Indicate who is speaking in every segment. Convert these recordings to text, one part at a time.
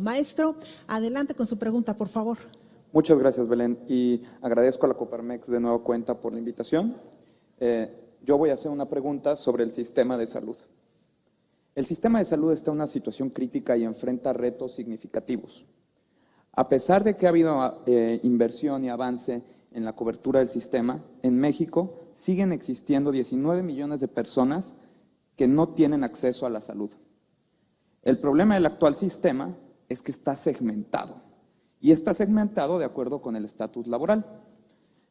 Speaker 1: Maestro, adelante con su pregunta, por favor.
Speaker 2: Muchas gracias, Belén, y agradezco a la Coparmex de nueva cuenta por la invitación. Yo voy a hacer una pregunta sobre el sistema de salud. El sistema de salud está en una situación crítica y enfrenta retos significativos. A pesar de que ha habido inversión y avance en la cobertura del sistema, en México siguen existiendo 19 millones de personas que no tienen acceso a la salud. El problema del actual sistema es que está segmentado, y está segmentado de acuerdo con el estatus laboral.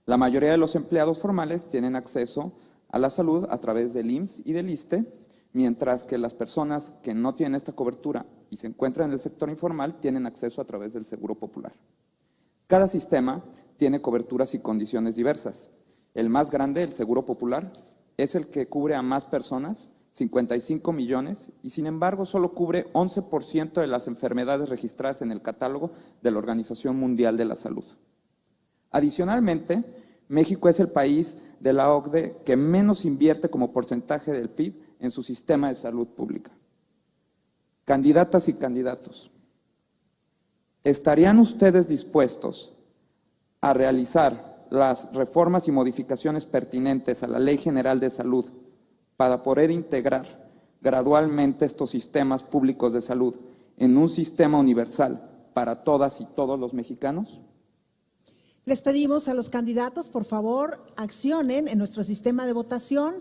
Speaker 2: La mayoría de los empleados formales tienen acceso a la salud a través del IMSS y del ISSSTE, mientras que las personas que no tienen esta cobertura y se encuentran en el sector informal tienen acceso a través del Seguro Popular. Cada sistema tiene coberturas y condiciones diversas. El más grande, el Seguro Popular, es el que cubre a más personas, 55 millones, y sin embargo solo cubre 11% de las enfermedades registradas en el catálogo de la Organización Mundial de la Salud. Adicionalmente, México es el país de la OCDE que menos invierte como porcentaje del PIB en su sistema de salud pública. Candidatas y candidatos, ¿estarían ustedes dispuestos a realizar las reformas y modificaciones pertinentes a la Ley General de Salud para poder integrar gradualmente estos sistemas públicos de salud en un sistema universal para todas y todos los mexicanos?
Speaker 1: Les pedimos a los candidatos, por favor, accionen en nuestro sistema de votación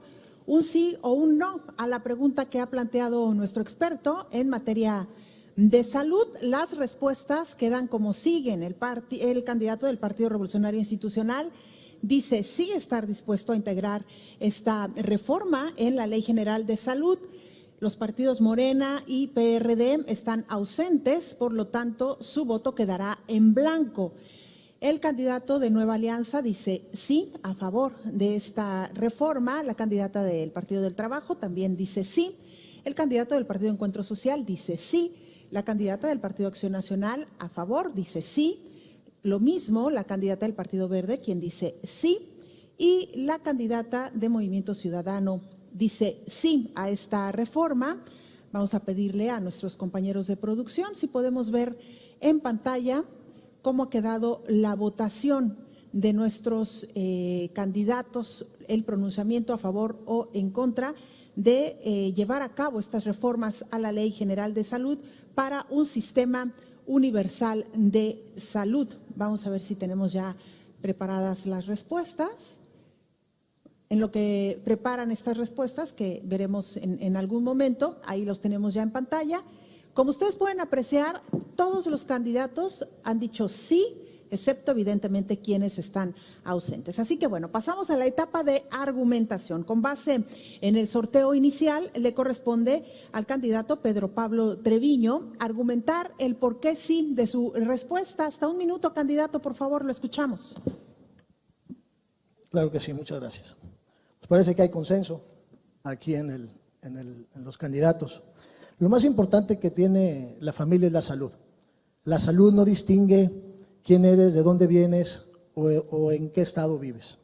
Speaker 1: un sí o un no a la pregunta que ha planteado nuestro experto en materia de salud. Las respuestas quedan como siguen. El candidato del Partido Revolucionario Institucional dice sí estar dispuesto a integrar esta reforma en la Ley General de Salud. Los partidos Morena y PRD están ausentes, por lo tanto, su voto quedará en blanco. El candidato de Nueva Alianza dice sí, a favor de esta reforma. La candidata del Partido del Trabajo también dice sí. El candidato del Partido Encuentro Social dice sí. La candidata del Partido Acción Nacional, a favor, dice sí. Lo mismo la candidata del Partido Verde, quien dice sí. Y la candidata de Movimiento Ciudadano dice sí a esta reforma. Vamos a pedirle a nuestros compañeros de producción si podemos ver en pantalla cómo ha quedado la votación de nuestros candidatos, el pronunciamiento a favor o en contra de llevar a cabo estas reformas a la Ley General de Salud para un sistema universal de salud. Vamos a ver si tenemos ya preparadas las respuestas. En lo que preparan estas respuestas, que veremos en algún momento, ahí los tenemos ya en pantalla. Como ustedes pueden apreciar, todos los candidatos han dicho sí, excepto evidentemente quienes están ausentes. Así que bueno, pasamos a la etapa de argumentación. Con base en el sorteo inicial, le corresponde al candidato Pedro Pablo Treviño argumentar el por qué sí de su respuesta. Hasta un minuto, candidato, por favor, lo escuchamos.
Speaker 3: Claro que sí, muchas gracias. Nos parece que hay consenso aquí en los candidatos. Lo más importante que tiene la familia es la salud. La salud no distingue quién eres, de dónde vienes o en qué estado vives.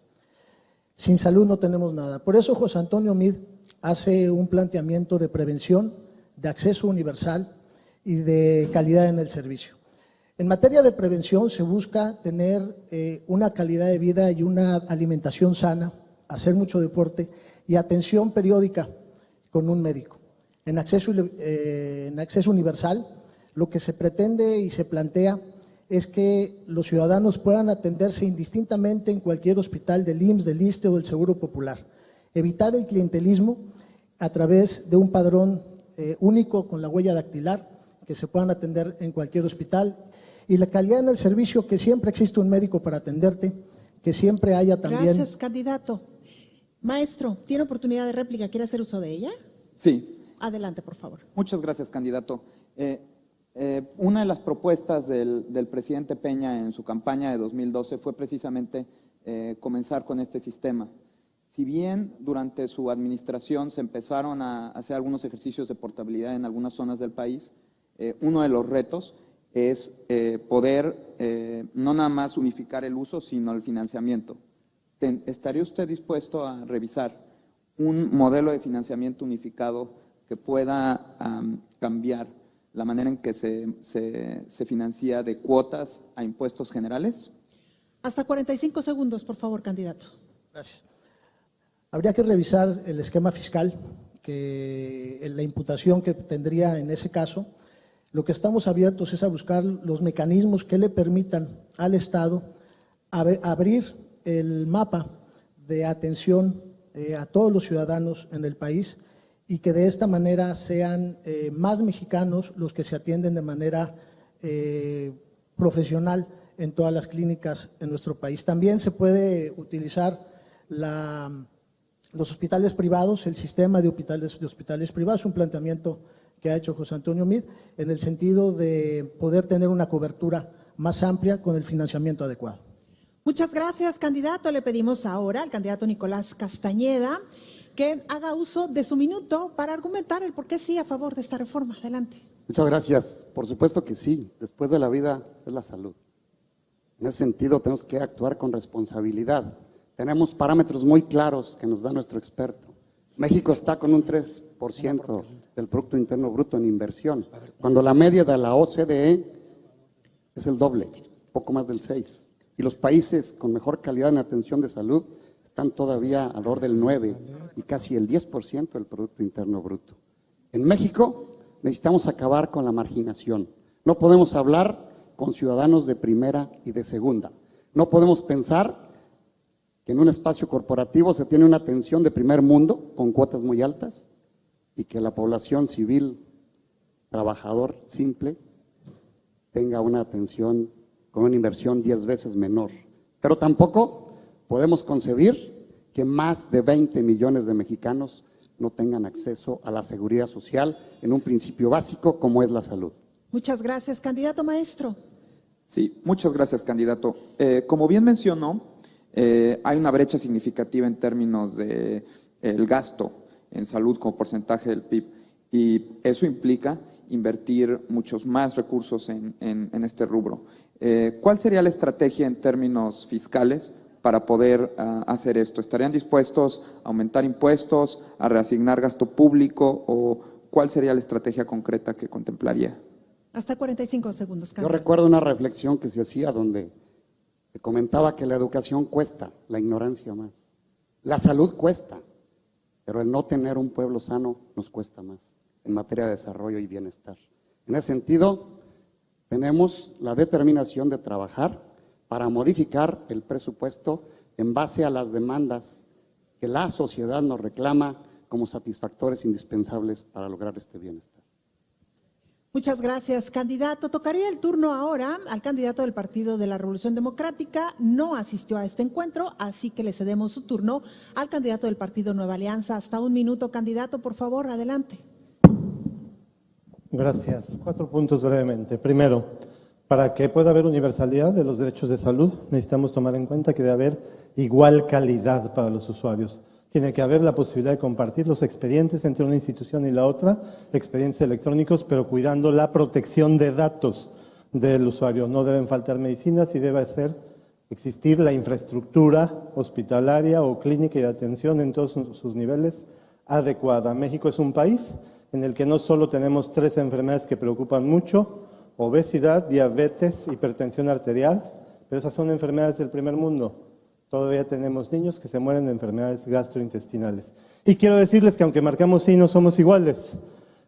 Speaker 3: Sin salud no tenemos nada. Por eso José Antonio Meade hace un planteamiento de prevención, de acceso universal y de calidad en el servicio. En materia de prevención se busca tener una calidad de vida y una alimentación sana, hacer mucho deporte y atención periódica con un médico. En acceso universal, lo que se pretende y se plantea es que los ciudadanos puedan atenderse indistintamente en cualquier hospital del IMSS, del ISSSTE o del Seguro Popular. Evitar el clientelismo a través de un padrón único con la huella dactilar, que se puedan atender en cualquier hospital. Y la calidad en el servicio, que siempre existe un médico para atenderte, que siempre haya también…
Speaker 1: Gracias, candidato. Maestro, ¿tiene oportunidad de réplica? ¿Quiere hacer uso de ella?
Speaker 2: Sí.
Speaker 1: Adelante, por favor.
Speaker 2: Muchas gracias, candidato. Una de las propuestas del presidente Peña en su campaña de 2012 fue precisamente comenzar con este sistema. Si bien durante su administración se empezaron a hacer algunos ejercicios de portabilidad en algunas zonas del país, uno de los retos es poder no nada más unificar el uso, sino el financiamiento. ¿Estaría usted dispuesto a revisar un modelo de financiamiento unificado que pueda cambiar la manera en que se financia de cuotas a impuestos generales?
Speaker 1: Hasta 45 segundos, por favor, candidato.
Speaker 3: Gracias. Habría que revisar el esquema fiscal, la imputación que tendría en ese caso. Lo que estamos abiertos es a buscar los mecanismos que le permitan al Estado abrir el mapa de atención a todos los ciudadanos en el país y que de esta manera sean más mexicanos los que se atienden de manera profesional en todas las clínicas en nuestro país. También se puede utilizar los hospitales privados, el sistema de hospitales privados, un planteamiento que ha hecho José Antonio Meade, en el sentido de poder tener una cobertura más amplia con el financiamiento adecuado.
Speaker 1: Muchas gracias, candidato. Le pedimos ahora al candidato Nicolás Castañeda que haga uso de su minuto para argumentar el por qué sí a favor de esta reforma. Adelante.
Speaker 4: Muchas gracias. Por supuesto que sí. Después de la vida es la salud. En ese sentido tenemos que actuar con responsabilidad. Tenemos parámetros muy claros que nos da nuestro experto. México está con un 3% del Producto Interno Bruto en inversión, cuando la media de la OCDE es el doble, poco más del 6%. Y los países con mejor calidad en atención de salud están todavía alrededor del 9% y casi el 10% del Producto Interno Bruto. En México necesitamos acabar con la marginación. No podemos hablar con ciudadanos de primera y de segunda. No podemos pensar que en un espacio corporativo se tiene una atención de primer mundo con cuotas muy altas y que la población civil, trabajador simple, tenga una atención con una inversión 10 veces menor. Pero tampoco podemos concebir que más de 20 millones de mexicanos no tengan acceso a la seguridad social en un principio básico como es la salud.
Speaker 1: Muchas gracias, candidato maestro.
Speaker 2: Sí, muchas gracias, candidato. Como bien mencionó, hay una brecha significativa en términos de el gasto en salud como porcentaje del PIB y eso implica invertir muchos más recursos en este rubro. ¿Cuál sería la estrategia en términos fiscales para poder hacer esto? ¿Estarían dispuestos a aumentar impuestos, a reasignar gasto público o cuál sería la estrategia concreta que contemplaría?
Speaker 1: Hasta 45 segundos,
Speaker 4: Yo
Speaker 1: candidato.
Speaker 4: recuerdo una reflexión que se hacía donde se comentaba que la educación cuesta, la ignorancia más. La salud cuesta, pero el no tener un pueblo sano nos cuesta más en materia de desarrollo y bienestar. En ese sentido, tenemos la determinación de trabajar para modificar el presupuesto en base a las demandas que la sociedad nos reclama como satisfactores indispensables para lograr este bienestar.
Speaker 1: Muchas gracias, candidato. Tocaría el turno ahora al candidato del Partido de la Revolución Democrática. No asistió a este encuentro, así que le cedemos su turno al candidato del Partido Nueva Alianza. Hasta un minuto, candidato, por favor, adelante.
Speaker 5: Gracias. 4 puntos brevemente. Primero, para que pueda haber universalidad de los derechos de salud, necesitamos tomar en cuenta que debe haber igual calidad para los usuarios. Tiene que haber la posibilidad de compartir los expedientes entre una institución y la otra, expedientes electrónicos, pero cuidando la protección de datos del usuario. No deben faltar medicinas y debe existir la infraestructura hospitalaria o clínica y de atención en todos sus niveles adecuada. México es un país en el que no solo tenemos 3 enfermedades que preocupan mucho, obesidad, diabetes, hipertensión arterial, pero esas son enfermedades del primer mundo. Todavía tenemos niños que se mueren de enfermedades gastrointestinales. Y quiero decirles que aunque marcamos sí, no somos iguales.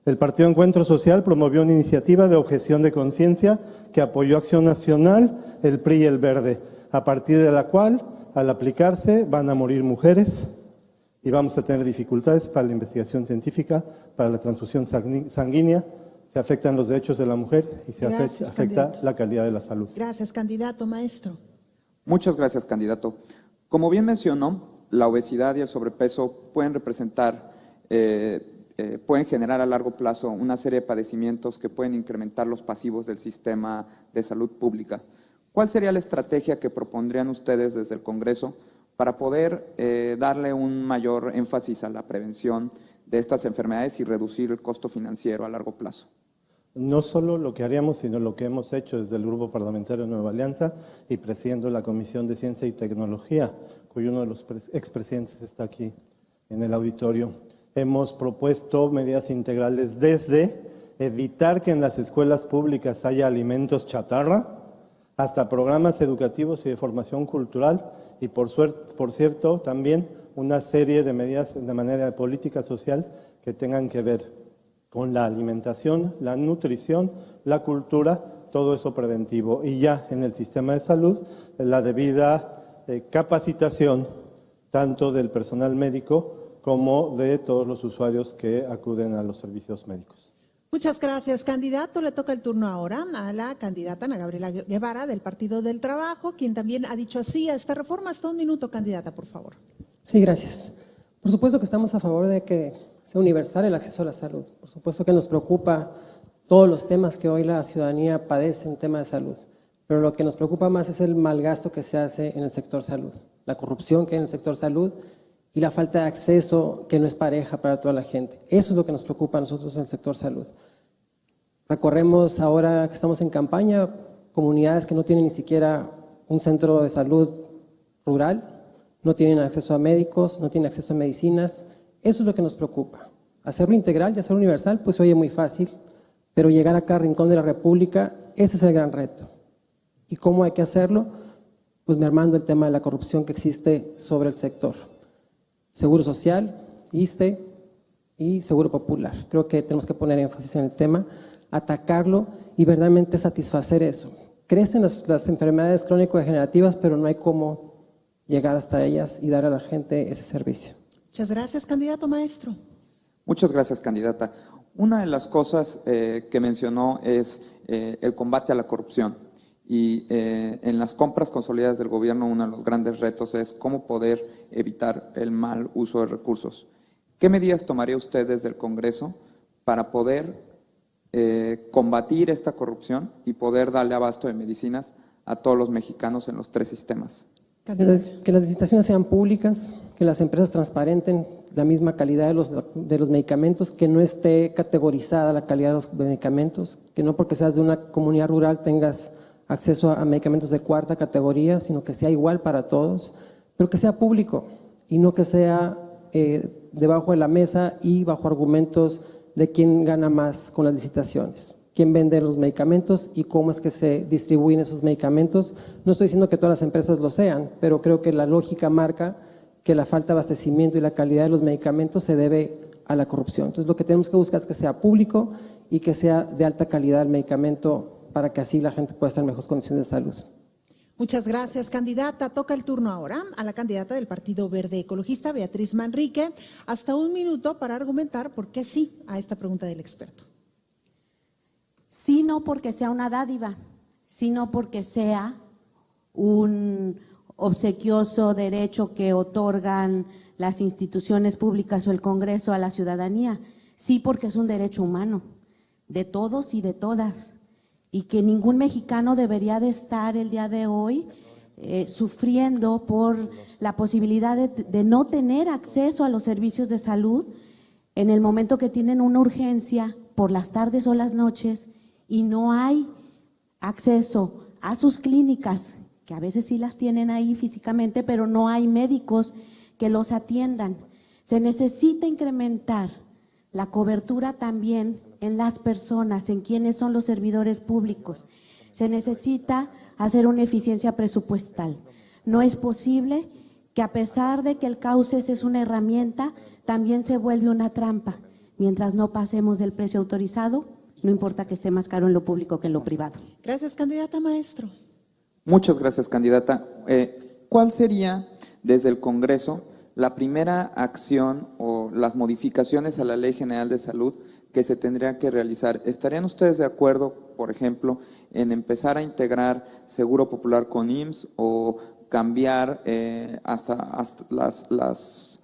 Speaker 5: El Partido Encuentro Social promovió una iniciativa de objeción de conciencia que apoyó Acción Nacional, el PRI y el Verde, a partir de la cual, al aplicarse, van a morir mujeres y vamos a tener dificultades para la investigación científica, para la transfusión sanguínea, se afectan los derechos de la mujer y se afecta la calidad de la salud.
Speaker 1: Gracias, candidato maestro.
Speaker 2: Muchas gracias, candidato. Como bien mencionó, la obesidad y el sobrepeso pueden representar, pueden generar a largo plazo una serie de padecimientos que pueden incrementar los pasivos del sistema de salud pública. ¿Cuál sería la estrategia que propondrían ustedes desde el Congreso para poder darle un mayor énfasis a la prevención de estas enfermedades y reducir el costo financiero a largo plazo?
Speaker 5: No solo lo que haríamos, sino lo que hemos hecho desde el Grupo Parlamentario Nueva Alianza y presidiendo la Comisión de Ciencia y Tecnología, cuyo uno de los expresidentes está aquí en el auditorio. Hemos propuesto medidas integrales desde evitar que en las escuelas públicas haya alimentos chatarra, hasta programas educativos y de formación cultural, y por cierto, también una serie de medidas de manera de política social que tengan que ver con la alimentación, la nutrición, la cultura, todo eso preventivo. Y ya en el sistema de salud, la debida capacitación tanto del personal médico como de todos los usuarios que acuden a los servicios médicos.
Speaker 1: Muchas gracias, candidato. Le toca el turno ahora a la candidata Ana Gabriela Guevara del Partido del Trabajo, quien también ha dicho sí a esta reforma. Hasta un minuto, candidata, por favor.
Speaker 6: Sí, gracias. Por supuesto que estamos a favor de que sea universal el acceso a la salud. Por supuesto que nos preocupa todos los temas que hoy la ciudadanía padece en tema de salud. Pero lo que nos preocupa más es el malgasto que se hace en el sector salud, la corrupción que hay en el sector salud y la falta de acceso que no es pareja para toda la gente. Eso es lo que nos preocupa a nosotros en el sector salud. Recorremos ahora que estamos en campaña comunidades que no tienen ni siquiera un centro de salud rural, no tienen acceso a médicos, no tienen acceso a medicinas. Eso es lo que nos preocupa. Hacerlo integral y hacerlo universal, pues oye muy fácil, pero llegar a cada rincón de la República, ese es el gran reto. ¿Y cómo hay que hacerlo? Pues mermando el tema de la corrupción que existe sobre el sector. Seguro Social, ISSSTE y Seguro Popular. Creo que tenemos que poner énfasis en el tema, atacarlo y verdaderamente satisfacer eso. Crecen las enfermedades crónico-degenerativas, pero no hay cómo llegar hasta ellas y dar a la gente ese servicio.
Speaker 1: Muchas gracias, candidato maestro.
Speaker 2: Muchas gracias, candidata. Una de las cosas que mencionó es el combate a la corrupción. Y en las compras consolidadas del gobierno, uno de los grandes retos es cómo poder evitar el mal uso de recursos. ¿Qué medidas tomaría usted desde el Congreso para poder combatir esta corrupción y poder darle abasto de medicinas a todos los mexicanos en los 3 sistemas?
Speaker 6: Que las licitaciones sean públicas, que las empresas transparenten la misma calidad de los medicamentos, que no esté categorizada la calidad de los medicamentos, que no porque seas de una comunidad rural tengas acceso a medicamentos de 4ª categoría, sino que sea igual para todos, pero que sea público y no que sea debajo de la mesa y bajo argumentos de quién gana más con las licitaciones, quién vende los medicamentos y cómo es que se distribuyen esos medicamentos. No estoy diciendo que todas las empresas lo sean, pero creo que la lógica marca que la falta de abastecimiento y la calidad de los medicamentos se debe a la corrupción. Entonces lo que tenemos que buscar es que sea público y que sea de alta calidad el medicamento para que así la gente pueda estar en mejores condiciones de salud.
Speaker 1: Muchas gracias, candidata. Toca el turno ahora a la candidata del Partido Verde Ecologista, Beatriz Manrique. Hasta un minuto para argumentar por qué sí a esta pregunta del experto.
Speaker 7: Sí, no porque sea una dádiva, sino porque sea un obsequioso derecho que otorgan las instituciones públicas o el Congreso a la ciudadanía. Sí, porque es un derecho humano, de todos y de todas, y que ningún mexicano debería de estar el día de hoy sufriendo por la posibilidad de no tener acceso a los servicios de salud en el momento que tienen una urgencia por las tardes o las noches y no hay acceso a sus clínicas, que a veces sí las tienen ahí físicamente, pero no hay médicos que los atiendan. Se necesita incrementar la cobertura también en las personas, en quienes son los servidores públicos. Se necesita hacer una eficiencia presupuestal. No es posible que a pesar de que el CAUCES es una herramienta, también se vuelve una trampa. Mientras no pasemos del precio autorizado, no importa que esté más caro en lo público que en lo privado.
Speaker 1: Gracias, candidata maestro.
Speaker 2: Muchas gracias, candidata. ¿Cuál sería, desde el Congreso, la primera acción o las modificaciones a la Ley General de Salud que se tendrían que realizar? ¿Estarían ustedes de acuerdo, por ejemplo, en empezar a integrar Seguro Popular con IMSS o cambiar hasta las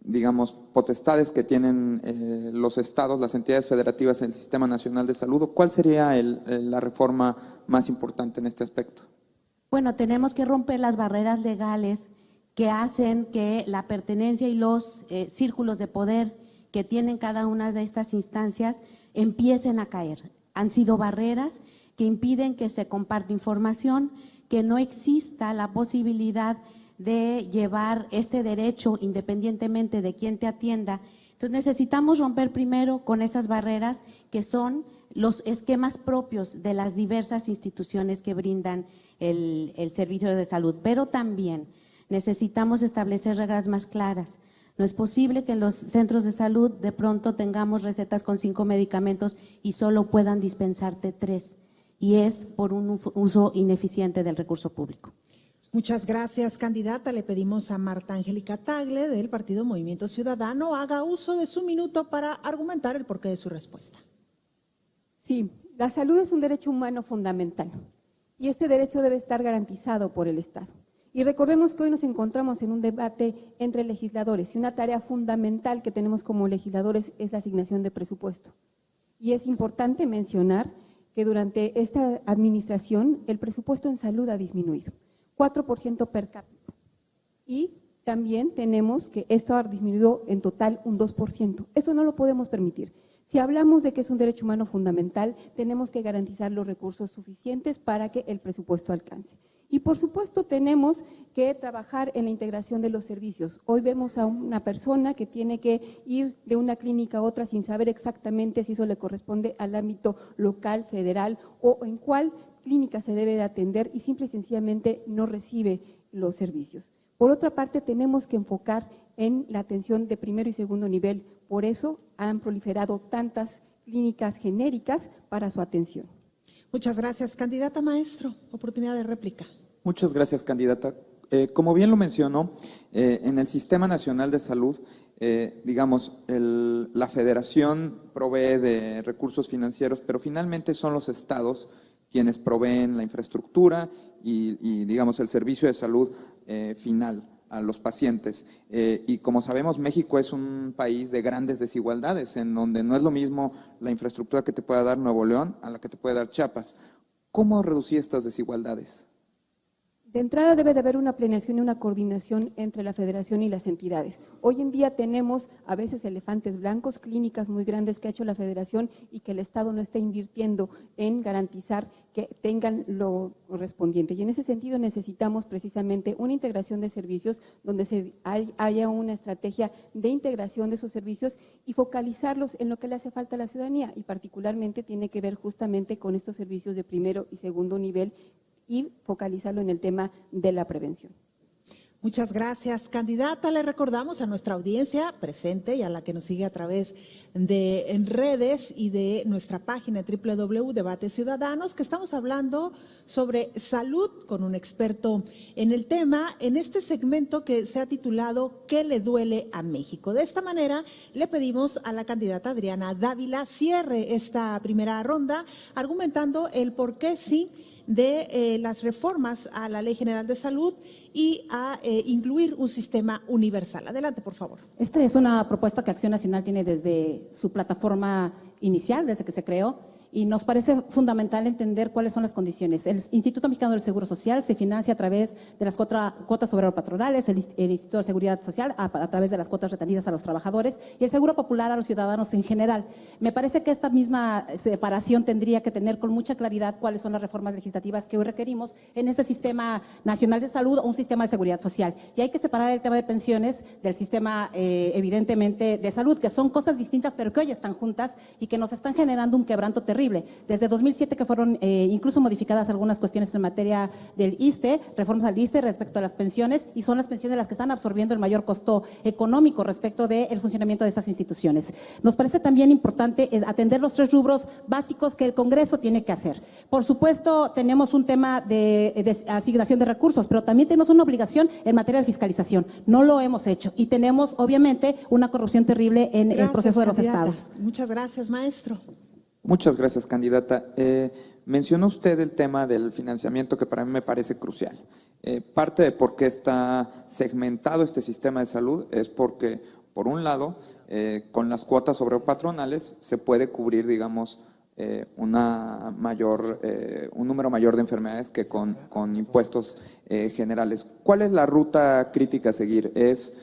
Speaker 2: digamos, potestades que tienen los estados, las entidades federativas en el Sistema Nacional de Salud? ¿Cuál sería la reforma más importante en este aspecto?
Speaker 7: Bueno, tenemos que romper las barreras legales que hacen que la pertenencia y los círculos de poder que tienen cada una de estas instancias empiecen a caer. Han sido barreras que impiden que se comparte información, que no exista la posibilidad de llevar este derecho independientemente de quién te atienda. Entonces necesitamos romper primero con esas barreras que son los esquemas propios de las diversas instituciones que brindan el servicio de salud, pero también necesitamos establecer reglas más claras. No es posible que en los centros de salud de pronto tengamos recetas con 5 medicamentos y solo puedan dispensarte 3, y es por un uso ineficiente del recurso público.
Speaker 1: Muchas gracias, candidata. Le pedimos a Marta Angélica Tagle, del Partido Movimiento Ciudadano, haga uso de su minuto para argumentar el porqué de su respuesta.
Speaker 8: Sí, la salud es un derecho humano fundamental y este derecho debe estar garantizado por el Estado. Y recordemos que hoy nos encontramos en un debate entre legisladores y una tarea fundamental que tenemos como legisladores es la asignación de presupuesto. Y es importante mencionar que durante esta administración el presupuesto en salud ha disminuido, 4% per cápita. Y también tenemos que esto ha disminuido en total un 2%. Eso no lo podemos permitir. Si hablamos de que es un derecho humano fundamental, tenemos que garantizar los recursos suficientes para que el presupuesto alcance. Y por supuesto tenemos que trabajar en la integración de los servicios. Hoy vemos a una persona que tiene que ir de una clínica a otra sin saber exactamente si eso le corresponde al ámbito local, federal o en cuál clínica se debe de atender y simple y sencillamente no recibe los servicios. Por otra parte, tenemos que enfocar en la atención de primero y segundo nivel. Por eso han proliferado tantas clínicas genéricas para su atención.
Speaker 1: Muchas gracias, candidata. Maestro, oportunidad de réplica.
Speaker 2: Muchas gracias, candidata. Como bien lo mencionó, en el Sistema Nacional de Salud, digamos, la federación provee de recursos financieros, pero finalmente son los estados quienes proveen la infraestructura y digamos, el servicio de salud final a los pacientes. Y como sabemos, México es un país de grandes desigualdades, en donde no es lo mismo la infraestructura que te pueda dar Nuevo León a la que te puede dar Chiapas. ¿Cómo reducir estas desigualdades?
Speaker 8: De entrada debe de haber una planeación y una coordinación entre la federación y las entidades. Hoy en día tenemos a veces elefantes blancos, clínicas muy grandes que ha hecho la federación y que el Estado no está invirtiendo en garantizar que tengan lo correspondiente. Y en ese sentido necesitamos precisamente una integración de servicios donde haya una estrategia de integración de esos servicios y focalizarlos en lo que le hace falta a la ciudadanía y particularmente tiene que ver justamente con estos servicios de primero y segundo nivel y focalizarlo en el tema de la prevención.
Speaker 1: Muchas gracias, candidata. Le recordamos a nuestra audiencia presente y a la que nos sigue a través de redes y de nuestra página www.Debates Ciudadanos que estamos hablando sobre salud con un experto en el tema en este segmento que se ha titulado ¿Qué le duele a México? De esta manera le pedimos a la candidata Adriana Dávila cierre esta primera ronda argumentando el por qué sí de las reformas a la Ley General de Salud y a incluir un sistema universal. Adelante, por favor.
Speaker 9: Esta es una propuesta que Acción Nacional tiene desde su plataforma inicial, desde que se creó, y nos parece fundamental entender cuáles son las condiciones. El Instituto Mexicano del Seguro Social se financia a través de las cuotas obrero-patronales, el Instituto de Seguridad Social a través de las cuotas retenidas a los trabajadores y el Seguro Popular a los ciudadanos en general. Me parece que esta misma separación tendría que tener con mucha claridad cuáles son las reformas legislativas que hoy requerimos en ese sistema nacional de salud o un sistema de seguridad social. Y hay que separar el tema de pensiones del sistema, evidentemente, de salud, que son cosas distintas, pero que hoy están juntas y que nos están generando un quebranto terrible. Desde 2007 que fueron incluso modificadas algunas cuestiones en materia del ISSSTE, reformas al ISSSTE respecto a las pensiones, y son las pensiones las que están absorbiendo el mayor costo económico respecto del funcionamiento de esas instituciones. Nos parece también importante atender los 3 rubros básicos que el Congreso tiene que hacer. Por supuesto, tenemos un tema de asignación de recursos, pero también tenemos una obligación en materia de fiscalización. No lo hemos hecho y tenemos, obviamente, una corrupción terrible en el proceso de los estados.
Speaker 1: Muchas gracias, maestro.
Speaker 2: Muchas gracias, candidata. Mencionó usted el tema del financiamiento que para mí me parece crucial. Parte de por qué está segmentado este sistema de salud es porque, por un lado, con las cuotas obrero-patronales se puede cubrir, digamos, un número mayor de enfermedades que con impuestos generales. ¿Cuál es la ruta crítica a seguir? ¿Es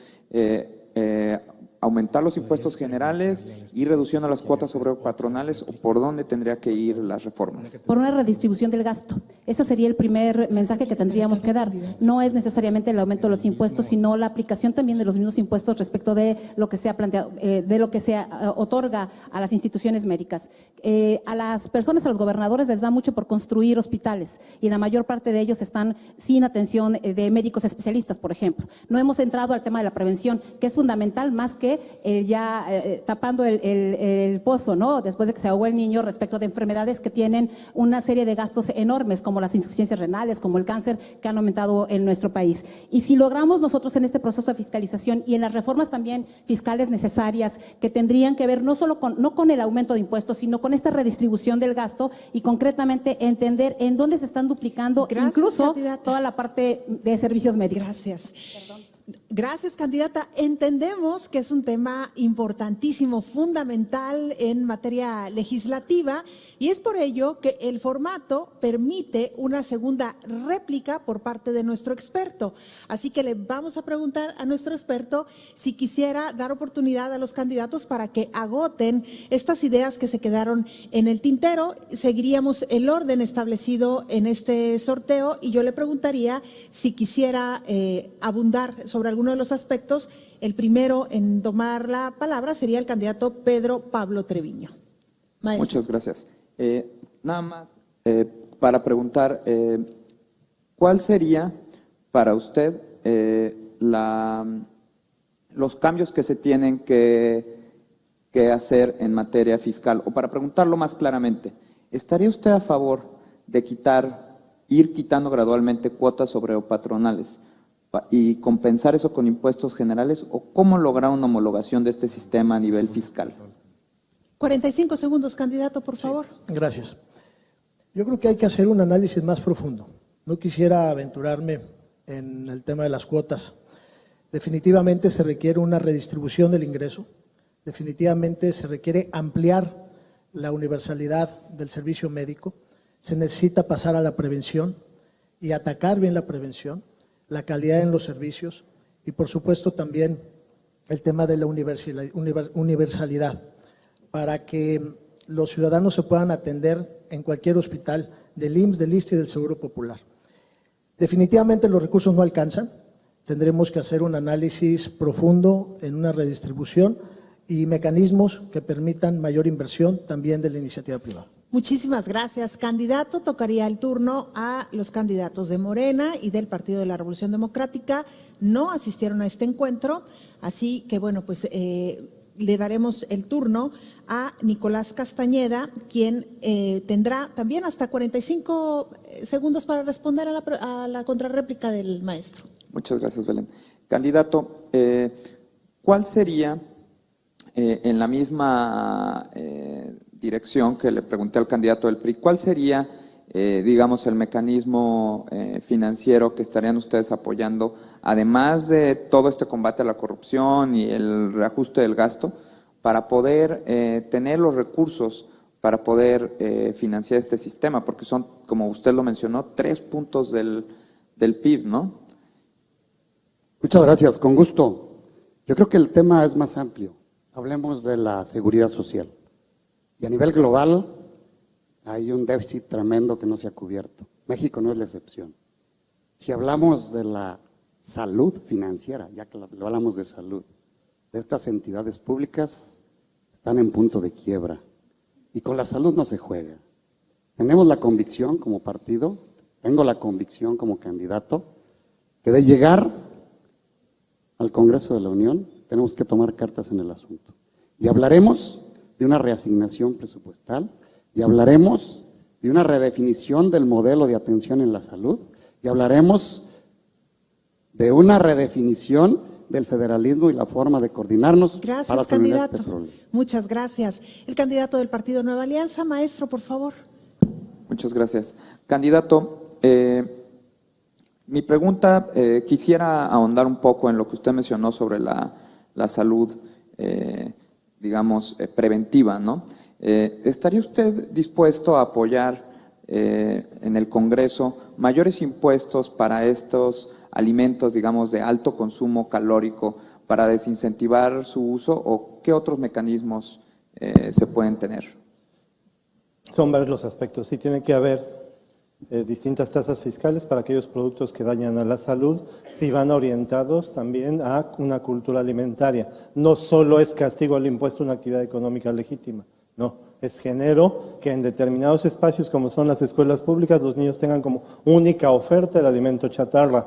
Speaker 2: aumentar los impuestos generales y reduciendo las cuotas patronales, o por dónde tendría que ir las reformas?
Speaker 9: Por una redistribución del gasto. Ese sería el primer mensaje que tendríamos que dar. No es necesariamente el aumento de los impuestos, sino la aplicación también de los mismos impuestos respecto de lo que se ha planteado, de lo que se otorga a las instituciones médicas. A las personas, a los gobernadores les da mucho por construir hospitales y la mayor parte de ellos están sin atención de médicos especialistas, por ejemplo. No hemos entrado al tema de la prevención, que es fundamental, más que tapando el pozo, ¿no? Después de que se ahogó el niño, respecto de enfermedades que tienen una serie de gastos enormes, como las insuficiencias renales, como el cáncer, que han aumentado en nuestro país. Y si logramos nosotros en este proceso de fiscalización y en las reformas también fiscales necesarias, que tendrían que ver no con el aumento de impuestos, sino con esta redistribución del gasto y concretamente entender en dónde se están duplicando incluso
Speaker 1: candidata.
Speaker 9: toda la parte de servicios médicos.
Speaker 1: Gracias. Gracias, candidata. Entendemos que es un tema importantísimo, fundamental en materia legislativa, y es por ello que el formato permite una segunda réplica por parte de nuestro experto. Así que le vamos a preguntar a nuestro experto si quisiera dar oportunidad a los candidatos para que agoten estas ideas que se quedaron en el tintero. Seguiríamos el orden establecido en este sorteo y yo le preguntaría si quisiera abundar sobre alguno de los aspectos. El primero en tomar la palabra sería el candidato Pedro Pablo Treviño. Maestro.
Speaker 2: Muchas gracias. Nada más para preguntar, ¿cuál sería para usted los cambios que se tienen que hacer en materia fiscal? O para preguntarlo más claramente, ¿estaría usted a favor de ir quitando gradualmente cuotas sobre patronales y compensar eso con impuestos generales, o cómo lograr una homologación de este sistema a nivel fiscal?
Speaker 1: 45 segundos, candidato, por favor.
Speaker 3: Gracias. Yo creo que hay que hacer un análisis más profundo. No quisiera aventurarme en el tema de las cuotas. Definitivamente se requiere una redistribución del ingreso. Definitivamente se requiere ampliar la universalidad del servicio médico. Se necesita pasar a la prevención y atacar bien la prevención, la calidad en los servicios y, por supuesto, también el tema de la universalidad, para que los ciudadanos se puedan atender en cualquier hospital del IMSS, del ISSSTE y del Seguro Popular. Definitivamente los recursos no alcanzan, tendremos que hacer un análisis profundo en una redistribución y mecanismos que permitan mayor inversión también de la iniciativa privada.
Speaker 1: Muchísimas gracias, candidato. Tocaría el turno a los candidatos de Morena y del Partido de la Revolución Democrática. No asistieron a este encuentro, así que bueno, pues le daremos el turno a Nicolás Castañeda, quien tendrá también hasta 45 segundos para responder a la contrarréplica del maestro.
Speaker 2: Muchas gracias, Belén. Candidato, ¿cuál sería, en la misma dirección que le pregunté al candidato del PRI, cuál sería, digamos, el mecanismo financiero que estarían ustedes apoyando, además de todo este combate a la corrupción y el reajuste del gasto, para poder tener los recursos para poder financiar este sistema? Porque son, como usted lo mencionó, 3 puntos del PIB, ¿no?
Speaker 4: Muchas gracias, con gusto. Yo creo que el tema es más amplio. Hablemos de la seguridad social. Y a nivel global hay un déficit tremendo que no se ha cubierto. México no es la excepción. Si hablamos de la salud financiera, ya que hablamos de salud, de estas entidades públicas están en punto de quiebra. Y con la salud no se juega. Tenemos la convicción como partido, tengo la convicción como candidato, que de llegar al Congreso de la Unión tenemos que tomar cartas en el asunto. Y hablaremos de una reasignación presupuestal, y hablaremos de una redefinición del modelo de atención en la salud, y hablaremos de una redefinición del federalismo y la forma de coordinarnos para solucionar
Speaker 1: candidato.
Speaker 4: este problema.
Speaker 1: Muchas gracias. El candidato del Partido Nueva Alianza, maestro, por favor.
Speaker 2: Muchas gracias. Candidato, mi pregunta, quisiera ahondar un poco en lo que usted mencionó sobre la salud, digamos, preventiva, ¿no? ¿Estaría usted dispuesto a apoyar en el Congreso mayores impuestos para estos alimentos, digamos, de alto consumo calórico, para desincentivar su uso o qué otros mecanismos se pueden tener?
Speaker 5: Son varios los aspectos. Sí tiene que haber distintas tasas fiscales para aquellos productos que dañan a la salud, si van orientados también a una cultura alimentaria. No solo es castigo al impuesto una actividad económica legítima, no, es genero que en determinados espacios como son las escuelas públicas los niños tengan como única oferta el alimento chatarra.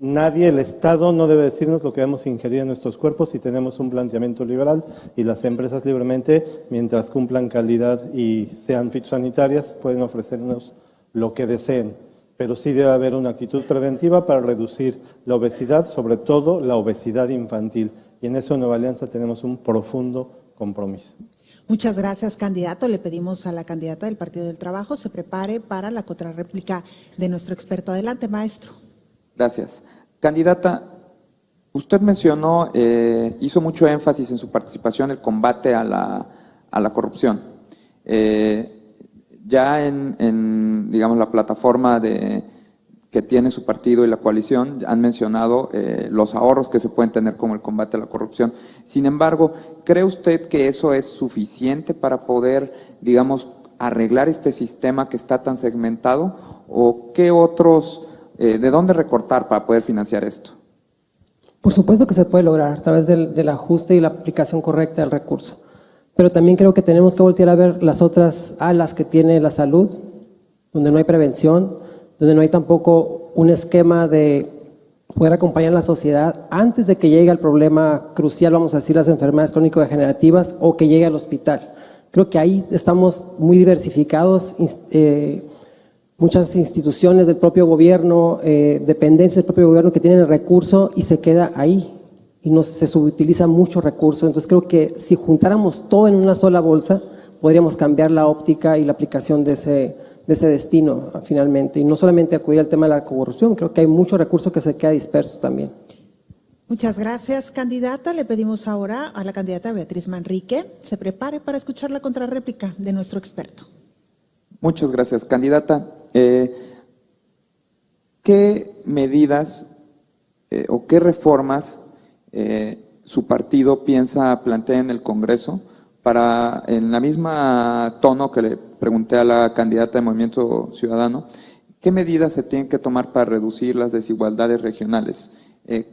Speaker 5: Nadie, el Estado no debe decirnos lo que debemos ingerir en nuestros cuerpos si tenemos un planteamiento liberal y las empresas libremente, mientras cumplan calidad y sean fitosanitarias, pueden ofrecernos lo que deseen, pero sí debe haber una actitud preventiva para reducir la obesidad, sobre todo la obesidad infantil. Y en eso en Nueva Alianza tenemos un profundo compromiso.
Speaker 1: Muchas gracias, candidato. Le pedimos a la candidata del Partido del Trabajo se prepare para la contrarréplica de nuestro experto. Adelante, maestro.
Speaker 2: Gracias. Candidata, usted mencionó, hizo mucho énfasis en su participación el combate a la corrupción. Ya en digamos, la plataforma que tiene su partido y la coalición han mencionado los ahorros que se pueden tener como el combate a la corrupción. Sin embargo, ¿cree usted que eso es suficiente para poder, digamos, arreglar este sistema que está tan segmentado? ¿O qué otros, de dónde recortar para poder financiar esto?
Speaker 6: Por supuesto que se puede lograr a través del ajuste y la aplicación correcta del recurso. Pero también creo que tenemos que voltear a ver las otras alas que tiene la salud, donde no hay prevención, donde no hay tampoco un esquema de poder acompañar a la sociedad antes de que llegue al problema crucial, vamos a decir, las enfermedades crónico-degenerativas o que llegue al hospital. Creo que ahí estamos muy diversificados, muchas instituciones del propio gobierno, dependencias del propio gobierno que tienen el recurso y se queda ahí. Y no se subutiliza mucho recurso. Entonces creo que si juntáramos todo en una sola bolsa, podríamos cambiar la óptica y la aplicación de ese destino finalmente. Y no solamente acudir al tema de la corrupción, creo que hay mucho recurso que se queda disperso también.
Speaker 1: Muchas gracias, candidata. Le pedimos ahora a la candidata Beatriz Manrique se prepare para escuchar la contrarréplica de nuestro experto.
Speaker 2: Muchas gracias, candidata. ¿Qué medidas o qué reformas su partido piensa plantear en el Congreso para, en la misma tono que le pregunté a la candidata de Movimiento Ciudadano, qué medidas se tienen que tomar para reducir las desigualdades regionales?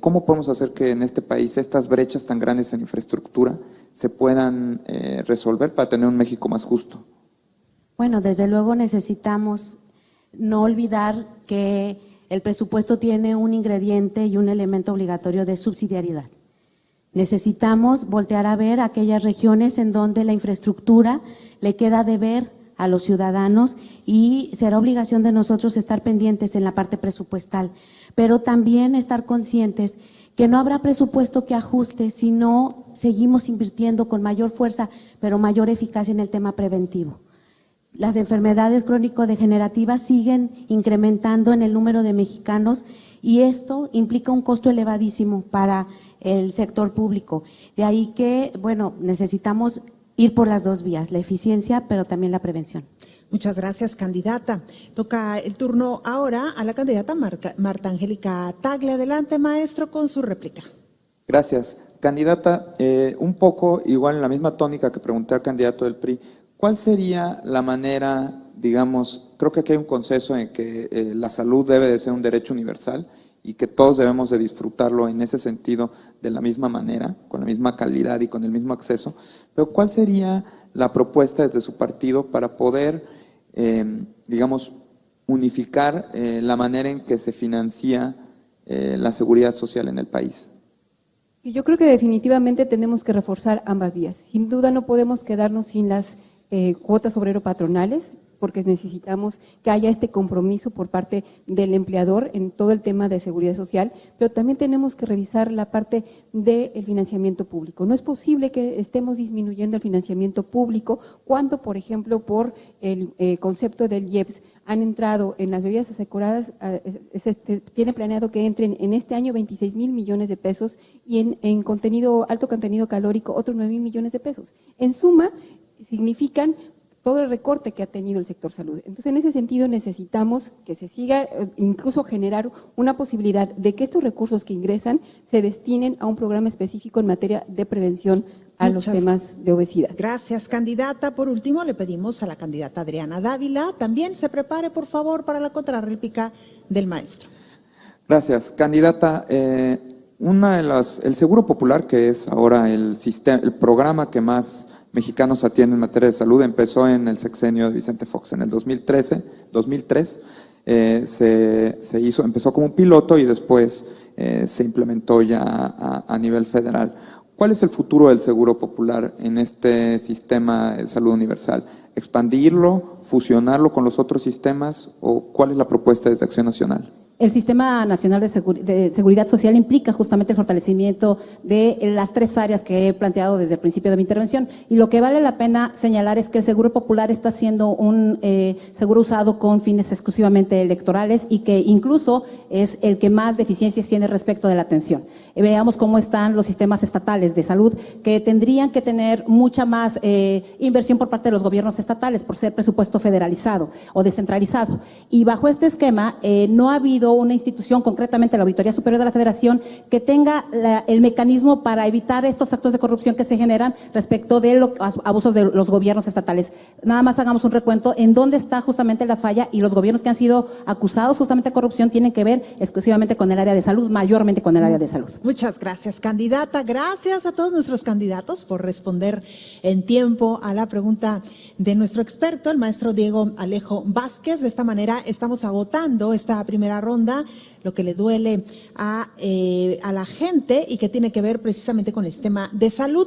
Speaker 2: ¿Cómo podemos hacer que en este país estas brechas tan grandes en infraestructura se puedan resolver para tener un México más justo?
Speaker 7: Bueno, desde luego necesitamos no olvidar que el presupuesto tiene un ingrediente y un elemento obligatorio de subsidiariedad. Necesitamos voltear a ver aquellas regiones en donde la infraestructura le queda de ver a los ciudadanos y será obligación de nosotros estar pendientes en la parte presupuestal, pero también estar conscientes que no habrá presupuesto que ajuste si no seguimos invirtiendo con mayor fuerza, pero mayor eficacia en el tema preventivo. Las enfermedades crónico-degenerativas siguen incrementando en el número de mexicanos y esto implica un costo elevadísimo para el sector público. De ahí que, bueno, necesitamos ir por las dos vías, la eficiencia, pero también la prevención.
Speaker 1: Muchas gracias, candidata. Toca el turno ahora a la candidata Marta Angélica Tagle. Adelante, maestro, con su réplica.
Speaker 2: Gracias. Candidata, un poco igual en la misma tónica que pregunté al candidato del PRI, ¿cuál sería la manera, digamos, creo que aquí hay un consenso en que la salud debe de ser un derecho universal y que todos debemos de disfrutarlo en ese sentido de la misma manera, con la misma calidad y con el mismo acceso, pero ¿cuál sería la propuesta desde su partido para poder, digamos, unificar la manera en que se financia la seguridad social en el país?
Speaker 8: Y yo creo que definitivamente tenemos que reforzar ambas vías. Sin duda no podemos quedarnos sin las cuotas obrero-patronales, porque necesitamos que haya este compromiso por parte del empleador en todo el tema de seguridad social, pero también tenemos que revisar la parte del financiamiento público. No es posible que estemos disminuyendo el financiamiento público cuando, por ejemplo, por el concepto del IEPS han entrado en las bebidas azucaradas, tiene planeado que entren en este año 26,000 millones de pesos y en contenido, alto contenido calórico otros 9,000 millones de pesos. En suma, significan todo el recorte que ha tenido el sector salud. Entonces, en ese sentido, necesitamos que se siga, incluso generar una posibilidad de que estos recursos que ingresan se destinen a un programa específico en materia de prevención a los temas de obesidad.
Speaker 1: Gracias, candidata. Por último, le pedimos a la candidata Adriana Dávila también se prepare, por favor, para la contrarréplica del maestro.
Speaker 2: Gracias. Candidata, el Seguro Popular, que es ahora el programa que más mexicanos atienden en materia de salud, empezó en el sexenio de Vicente Fox. En el 2003 empezó como un piloto y después se implementó ya a nivel federal. ¿Cuál es el futuro del Seguro Popular en este sistema de salud universal? ¿Expandirlo, fusionarlo con los otros sistemas o cuál es la propuesta desde Acción Nacional?
Speaker 9: El Sistema Nacional de Seguridad Social implica justamente el fortalecimiento de las 3 áreas que he planteado desde el principio de mi intervención. Y lo que vale la pena señalar es que el Seguro Popular está siendo un seguro usado con fines exclusivamente electorales y que incluso es el que más deficiencias tiene respecto de la atención. Veamos cómo están los sistemas estatales de salud, que tendrían que tener mucha más inversión por parte de los gobiernos estatales por ser presupuesto federalizado o descentralizado. Y bajo este esquema no ha habido una institución, concretamente la Auditoría Superior de la Federación, que tenga el mecanismo para evitar estos actos de corrupción que se generan respecto de los abusos de los gobiernos estatales. Nada más hagamos un recuento en dónde está justamente la falla y los gobiernos que han sido acusados justamente de corrupción tienen que ver exclusivamente con el área de salud, mayormente con el área de salud.
Speaker 1: Muchas gracias, candidata. Gracias a todos nuestros candidatos por responder en tiempo a la pregunta de nuestro experto, el maestro Diego Alejo Vázquez. De esta manera estamos agotando esta primera ronda, lo que le duele a la gente y que tiene que ver precisamente con el sistema de salud.